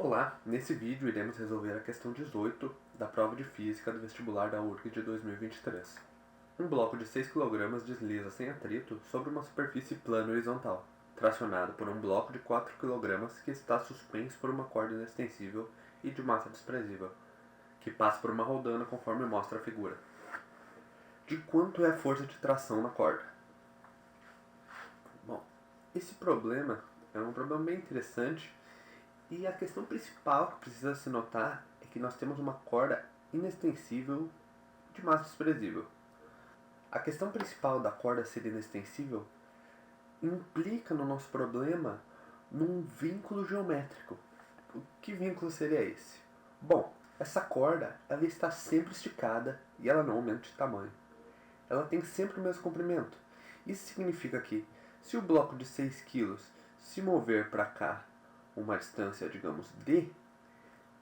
Olá, nesse vídeo iremos resolver a questão 18 da prova de Física do vestibular da URG de 2023. Um bloco de 6 kg desliza sem atrito sobre uma superfície plana horizontal, tracionado por um bloco de 4 kg que está suspenso por uma corda inextensível e de massa desprezível, que passa por uma roldana conforme mostra a figura. De quanto é a força de tração na corda? Bom, esse problema é um problema bem interessante. E a questão principal que precisa se notar é que nós temos uma corda inextensível de massa desprezível. A questão principal da corda ser inextensível implica no nosso problema num vínculo geométrico. Que vínculo seria esse? Bom, essa corda ela está sempre esticada e ela não aumenta de tamanho. Ela tem sempre o mesmo comprimento. Isso significa que se o bloco de 6 kg se mover para cá uma distância, digamos, d,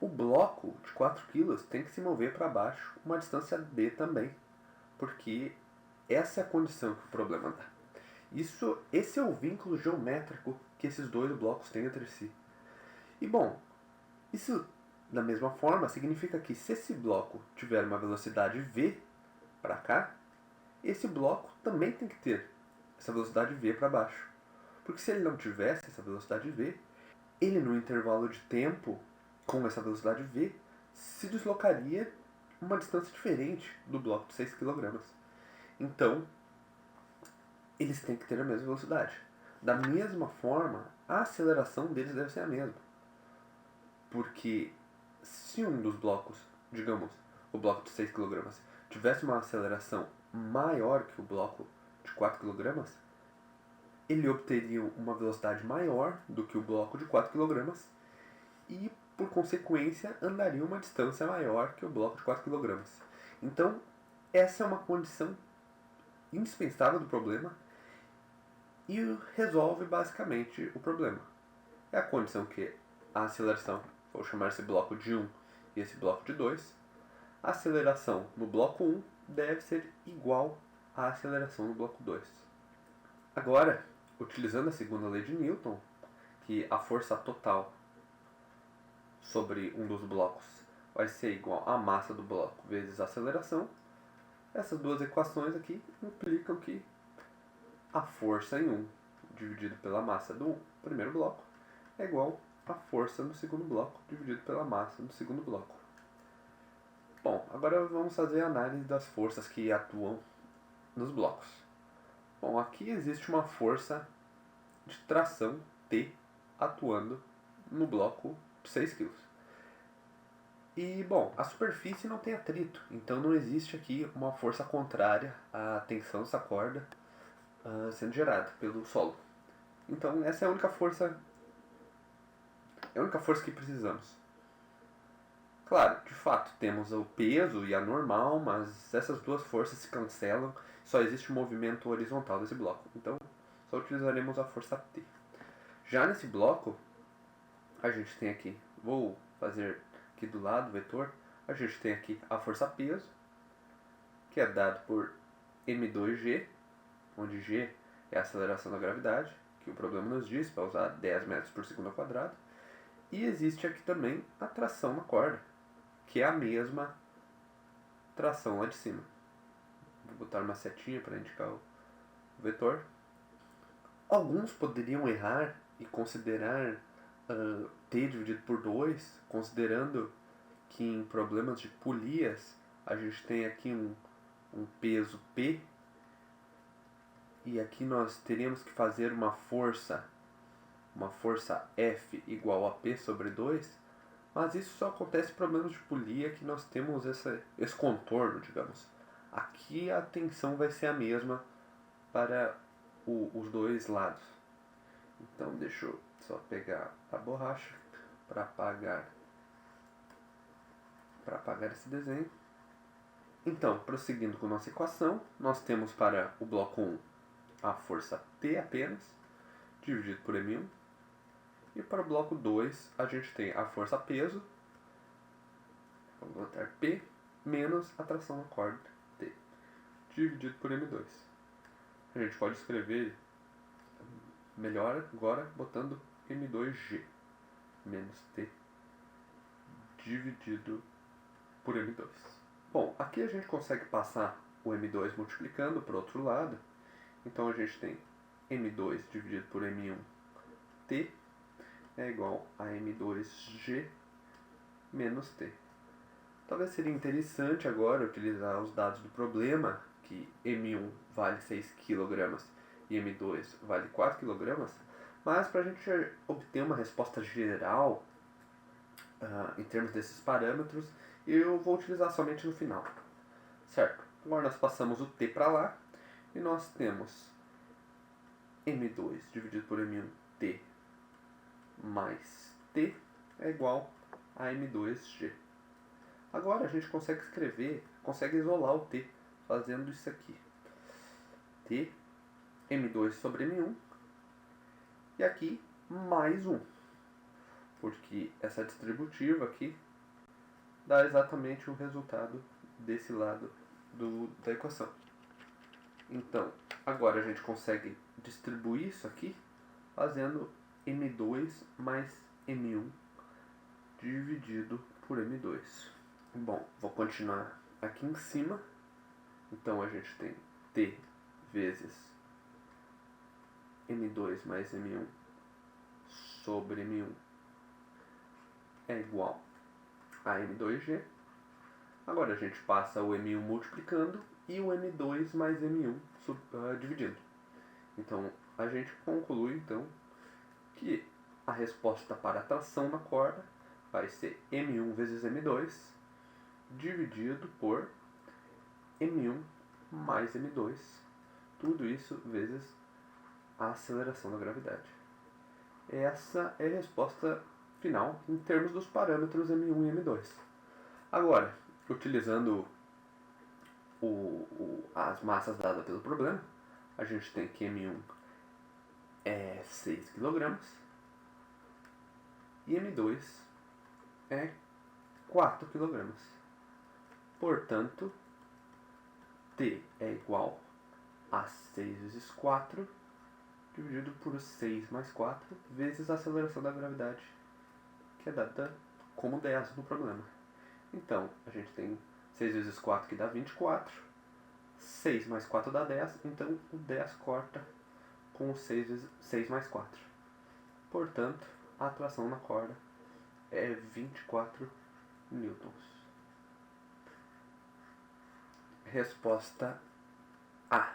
o bloco de 4 kg tem que se mover para baixo uma distância d também, porque essa é a condição que o problema dá. Esse é o vínculo geométrico que esses dois blocos têm entre si. E bom, isso da mesma forma significa que se esse bloco tiver uma velocidade v para cá, esse bloco também tem que ter essa velocidade v para baixo. Porque se ele não tivesse essa velocidade v, ele no intervalo de tempo com essa velocidade v se deslocaria uma distância diferente do bloco de 6 kg. Então, eles têm que ter a mesma velocidade. Da mesma forma, a aceleração deles deve ser a mesma. Porque se um dos blocos, digamos, o bloco de 6 kg, tivesse uma aceleração maior que o bloco de 4 kg, ele obteria uma velocidade maior do que o bloco de 4 kg e, por consequência, andaria uma distância maior que o bloco de 4 kg. Então, essa é uma condição indispensável do problema e resolve basicamente o problema. É a condição que a aceleração, vou chamar esse bloco de 1 e esse bloco de 2, a aceleração no bloco 1 deve ser igual à aceleração no bloco 2. Agora, utilizando a segunda lei de Newton, que a força total sobre um dos blocos vai ser igual à massa do bloco vezes a aceleração, essas duas equações aqui implicam que a força em 1 dividido pela massa do primeiro bloco é igual à força no segundo bloco dividido pela massa do segundo bloco. Bom, agora vamos fazer a análise das forças que atuam nos blocos. Bom, aqui existe uma força de tração T atuando no bloco de 6 kg. E, bom, a superfície não tem atrito, então não existe aqui uma força contrária à tensão dessa corda sendo gerada pelo solo. Então essa é a única força que precisamos. Claro, de fato, temos o peso e a normal, mas essas duas forças se cancelam, só existe um movimento horizontal desse bloco. Então, só utilizaremos a força T. Já nesse bloco, a gente tem aqui, vou fazer aqui do lado o vetor, a gente tem aqui a força peso, que é dado por m2g, onde g é a aceleração da gravidade, que o problema nos diz, para usar 10 metros por segundo ao quadrado. E existe aqui também a tração na corda, que é a mesma tração lá de cima. Vou botar uma setinha para indicar o vetor. Alguns poderiam errar e considerar T dividido por 2, considerando que em problemas de polias a gente tem aqui um peso P, e aqui nós teríamos que fazer uma força F igual a P sobre 2, mas isso só acontece em problemas de polia que nós temos esse contorno, digamos. Aqui a tensão vai ser a mesma para os dois lados. Então deixa eu só pegar a borracha para apagar esse desenho. Então, prosseguindo com nossa equação, nós temos para o bloco 1 a força T apenas, dividido por M1. E para o bloco 2, a gente tem a força peso, vamos botar P, menos a tração na corda T, dividido por M2. A gente pode escrever melhor agora botando M2G, menos T, dividido por M2. Bom, aqui a gente consegue passar o M2 multiplicando para o outro lado. Então a gente tem M2 dividido por M1T é igual a M2G menos T. Talvez seria interessante agora utilizar os dados do problema, que M1 vale 6 kg e M2 vale 4 kg, mas para a gente obter uma resposta geral em termos desses parâmetros, eu vou utilizar somente no final. Certo? Agora nós passamos o T para lá e nós temos M2 dividido por M1T mais T é igual a M2G. Agora a gente consegue escrever, consegue isolar o T fazendo isso aqui. T, M2 sobre M1 e aqui mais 1. Porque essa distributiva aqui dá exatamente o resultado desse lado da equação. Então, agora a gente consegue distribuir isso aqui fazendo M2 mais M1 dividido por M2. Bom, vou continuar aqui em cima. Então a gente tem T vezes M2 mais M1 sobre M1 é igual a M2G. Agora a gente passa o M1 multiplicando e o M2 mais M1 dividindo. Então a gente conclui então que a resposta para a tração na corda vai ser M1 vezes M2 dividido por M1 mais M2. Tudo isso vezes a aceleração da gravidade. Essa é a resposta final em termos dos parâmetros M1 e M2. Agora, utilizando as massas dadas pelo problema, a gente tem que M1 é 6 kg e M2 é 4 kg. Portanto, T é igual a 6 vezes 4 dividido por 6 mais 4 vezes a aceleração da gravidade, que é dada como 10 no problema. Então, a gente tem 6 vezes 4 que dá 24, 6 mais 4 dá 10, então o 10 corta com o 6 mais 4. Portanto, a atração na corda é 24 newtons. Resposta A.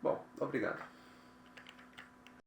Bom, obrigado.